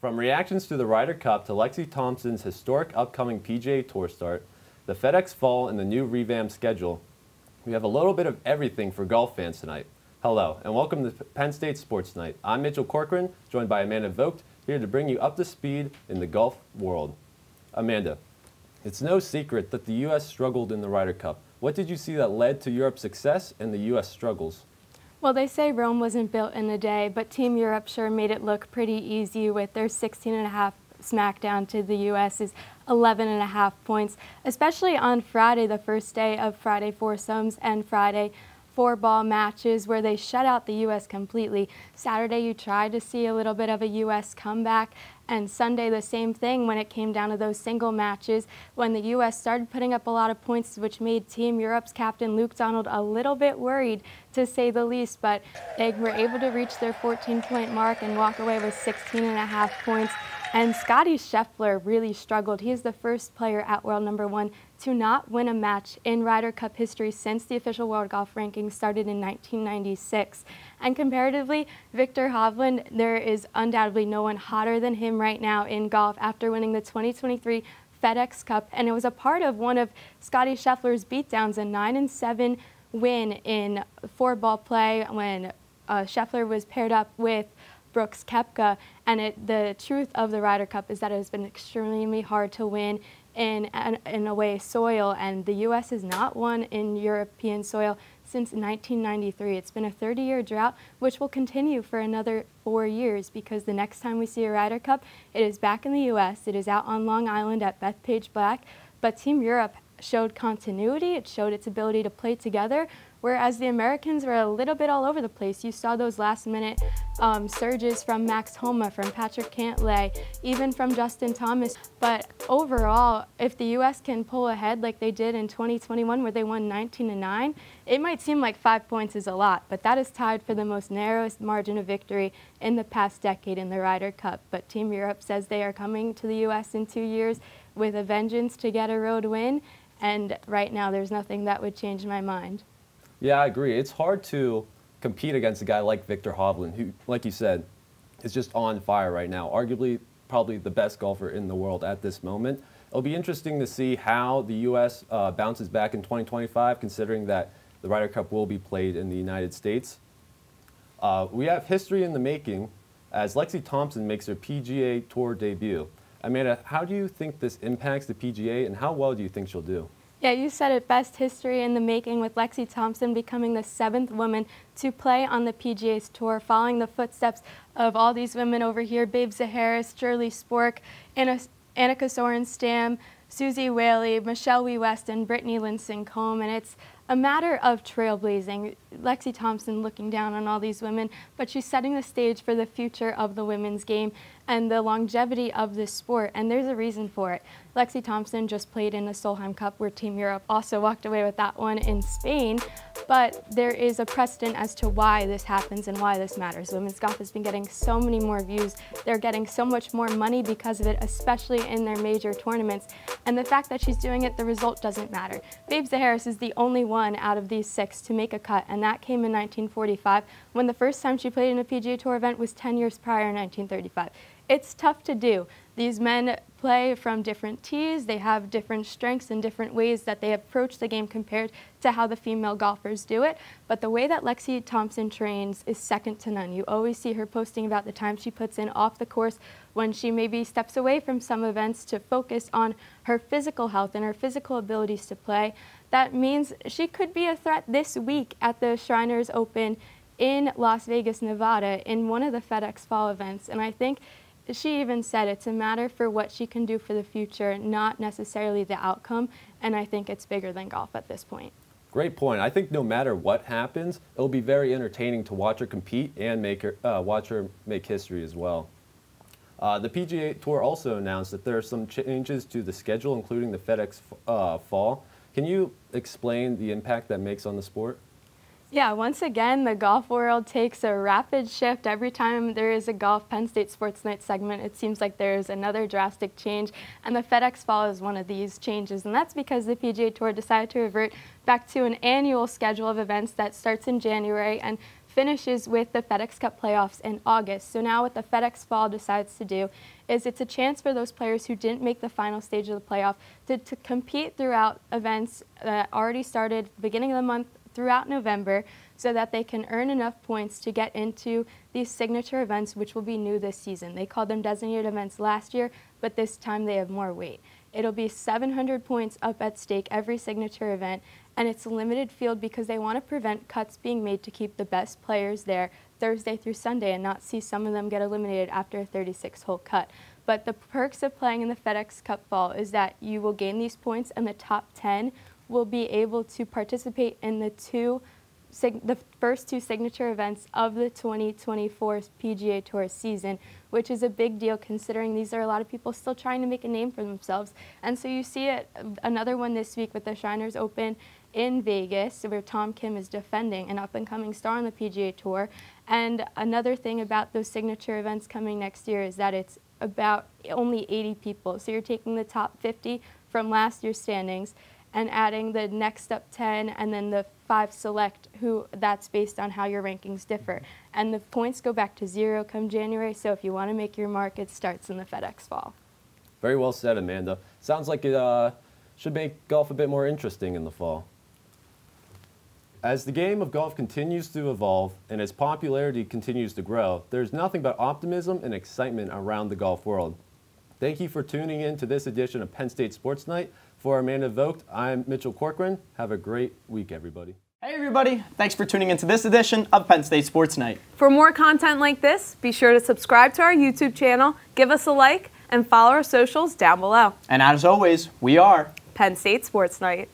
From reactions to the Ryder Cup to Lexi Thompson's historic upcoming PGA Tour start, the FedEx Fall and the new revamped schedule, we have a little bit of everything for golf fans tonight. Hello, and welcome to Penn State Sports Night. I'm Mitch Corcoran, joined by Amanda Vogt, here to bring you up to speed in the golf world. Amanda, it's no secret that the U.S. struggled in the Ryder Cup. What did you see that led to Europe's success and the U.S. struggles? Well, they say Rome wasn't built in a day, but Team Europe sure made it look pretty easy with their 16.5 smackdown to the U.S.'s 11.5 points, especially on Friday, the first day of Friday foursomes and Friday four-ball matches where they shut out the U.S. completely. Saturday, you tried to see a little bit of a U.S. comeback, and Sunday, the same thing when it came down to those single matches when the U.S. started putting up a lot of points, which made Team Europe's captain Luke Donald a little bit worried, to say the least, but they were able to reach their 14-point mark and walk away with 16.5 points. And Scottie Scheffler really struggled. He is the first player at world number 1 to not win a match in Ryder Cup history since the official world golf rankings started in 1996. And comparatively, Viktor Hovland, there is undoubtedly no one hotter than him right now in golf after winning the 2023 FedEx Cup. And it was a part of one of Scottie Scheffler's beatdowns, a 9-7 win in four-ball play when Scheffler was paired up with Brooks Koepka, and the truth of the Ryder Cup is that it has been extremely hard to win in away soil, and the U.S. has not won in European soil since 1993. It's been a 30-year drought, which will continue for another 4 years, because the next time we see a Ryder Cup, it is back in the U.S. It is out on Long Island at Bethpage Black, but Team Europe showed continuity. It showed its ability to play together, whereas the Americans were a little bit all over the place. You saw those last-minute surges from Max Homa, from Patrick Cantlay, even from Justin Thomas. But overall, if the U.S. can pull ahead like they did in 2021, where they won 19-9, it might seem like 5 points is a lot, but that is tied for the most narrowest margin of victory in the past decade in the Ryder Cup. But Team Europe says they are coming to the U.S. in 2 years with a vengeance to get a road win, and right now there's nothing that would change my mind. Yeah, I agree. It's hard to compete against a guy like Viktor Hovland, who, like you said, is just on fire right now. Arguably, probably the best golfer in the world at this moment. It'll be interesting to see how the U.S. Bounces back in 2025, considering that the Ryder Cup will be played in the United States. We have history in the making as Lexi Thompson makes her PGA Tour debut. Amanda, how do you think this impacts the PGA, and how well do you think she'll do? Yeah, you said it best, history in the making, with Lexi Thompson becoming the 7th woman to play on the PGA Tour, following the footsteps of all these women over here: Babe Zaharis, Shirley Spork, Annika Sorenstam, Susie Whaley, Michelle Wee West, and Brittany Lincicome. And it's a matter of trailblazing. Lexi Thompson looking down on all these women, but she's setting the stage for the future of the women's game and the longevity of this sport, and there's a reason for it. Lexi Thompson just played in the Solheim Cup, where Team Europe also walked away with that one in Spain, but there is a precedent as to why this happens and why this matters. Women's golf has been getting so many more views. They're getting so much more money because of it, especially in their major tournaments, and the fact that she's doing it, the result doesn't matter. Babe Zaharis is the only one out of these 6 to make a cut, and that came in 1945, when the first time she played in a PGA Tour event was 10 years prior in 1935. It's tough to do. These men play from different tees. They have different strengths and different ways that they approach the game compared to how the female golfers do it. But the way that Lexi Thompson trains is second to none. You always see her posting about the time she puts in off the course when she maybe steps away from some events to focus on her physical health and her physical abilities to play. That means she could be a threat this week at the Shriners Open in Las Vegas, Nevada, in one of the FedEx Fall events. And I think she even said it's a matter for what she can do for the future, not necessarily the outcome, and I think it's bigger than golf at this point. Great point. I think no matter what happens, it'll be very entertaining to watch her compete and watch her make history as well. The PGA Tour also announced that there are some changes to the schedule, including the FedEx Fall. Can you explain the impact that makes on the sport? Yeah, once again, the golf world takes a rapid shift. Every time there is a golf Penn State Sports Night segment, it seems like there's another drastic change, and the FedEx Fall is one of these changes, and that's because the PGA Tour decided to revert back to an annual schedule of events that starts in January and finishes with the FedEx Cup playoffs in August. So now what the FedEx Fall decides to do is it's a chance for those players who didn't make the final stage of the playoff to compete throughout events that already started beginning of the month throughout November, so that they can earn enough points to get into these signature events, which will be new this season. They called them designated events last year, but this time they have more weight. It'll be 700 points up at stake every signature event, and it's a limited field because they want to prevent cuts being made to keep the best players there Thursday through Sunday and not see some of them get eliminated after a 36-hole cut. But the perks of playing in the FedEx Cup Fall is that you will gain these points, and the top 10 will be able to participate in the first two signature events of the 2024 PGA Tour season, which is a big deal considering these are a lot of people still trying to make a name for themselves. And so you see another one this week with the Shriners Open in Vegas, where Tom Kim is defending an up-and-coming star on the PGA Tour. And another thing about those signature events coming next year is that it's about only 80 people. So you're taking the top 50 from last year's standings and adding the next up 10 and then the 5 select, who that's based on how your rankings differ. And the points go back to 0 come January, so if you want to make your mark, it starts in the FedEx Fall. Very well said, Amanda. Sounds like it should make golf a bit more interesting in the fall. As the game of golf continues to evolve and its popularity continues to grow, there's nothing but optimism and excitement around the golf world. Thank you for tuning in to this edition of Penn State Sports Night. For Amanda Vogt, I'm Mitch Corcoran. Have a great week, everybody. Hey, everybody. Thanks for tuning into this edition of Penn State Sports Night. For more content like this, be sure to subscribe to our YouTube channel, give us a like, and follow our socials down below. And as always, we are Penn State Sports Night.